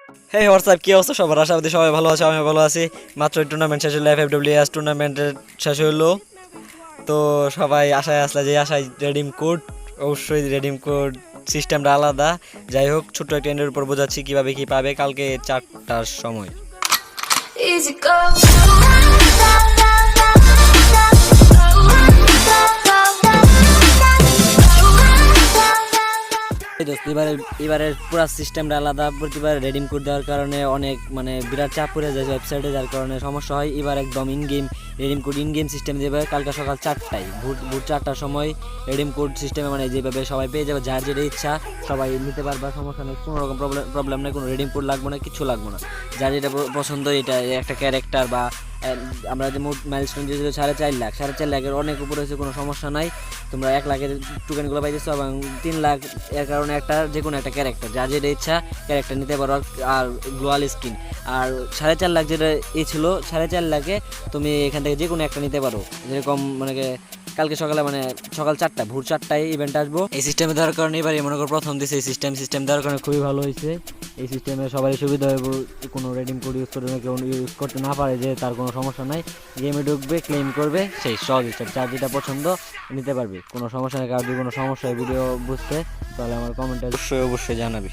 হে WhatsApp, কি অবস্থা সবার? আশাবাদী সবাই ভালো আছে, আমি ভালো আছি। মাত্র টুর্নামেন্ট শেষ হলো, এফএফডব্লিউএস টুর্নামেন্টের শেষ হলো। তো সবাই আশায় আসলে যে আশায় রেডিম কোড, অবশ্যই রেডিম কোড সিস্টেমটা আলাদা। যাই হোক, ছোট্ট একটা এন্ডের উপর বোঝাচ্ছি কীভাবে কী পাবে কালকে 4টার সময়। Easy go. এবারের পুরো সিস্টেমটা আলাদা। প্রতিবার রেডিম কোড দেওয়ার কারণে অনেক বিরাট চাপ পড়ে যায় ওয়েবসাইটে, যার কারণে সমস্যা হয়। এবার একদম in game redeem code, in game system দেবে কালকে সকাল 4টায়, ভোর 4টার সময় রেডিম কোড সিস্টেমে যেভাবে সবাই পেয়ে যাবে, যার যেটা ইচ্ছা সবাই নিতে পারবে, সমস্যা নেই, কোনো রকম প্রবলেম নেই, কোনো রেডিম কোড লাগবে না, কিছু লাগবে না। যার যেটা পছন্দ, এটা একটা ক্যারেক্টার বা আমরা যে মোট মাইলস্টোন দিয়েছিল 4.5 লাখ, 4.5 লাখের অনেক উপরে হয়েছে, কোনো সমস্যা নাই। তোমরা 1 লাখের টোকেনগুলো পাইতেছো এবং 3 লাখ, এর কারণে একটা যে কোনো একটা ক্যারেক্টার যার যেটা ইচ্ছা ক্যারেক্টার নিতে পারো, আর গ্লোয়াল স্কিন। আর 4.5 লাখ যেটা ছিল, 4.5 লাখে তুমি এখান থেকে যে কোনো একটা নিতে পারো। যেরকম কালকে সকালে সকাল 4টা, ভোর 4টায় ইভেন্ট আসবো। এই সিস্টেমে দেওয়ার কারণে এবারে মনে করো প্রথম দিছে এই সিস্টেম দেওয়ার কারণে খুবই ভালো হয়েছে। এই সিস্টেমে সবারই সুবিধা হবে, কোনো রেডিম কোড ইউজ করে কেউ ইউজ করতে না পারে, যে তার কোনো সমস্যা নাই। গেমে ঢুকবে, ক্লেম করবে, সেই সহজ হিসাব, যার যেটা পছন্দ নিতে পারবে, কোনো সমস্যা নেই। কারোর যদি কোনো সমস্যা হয় ভিডিও বুঝতে, তাহলে আমার কমেন্টে অবশ্যই জানাবি।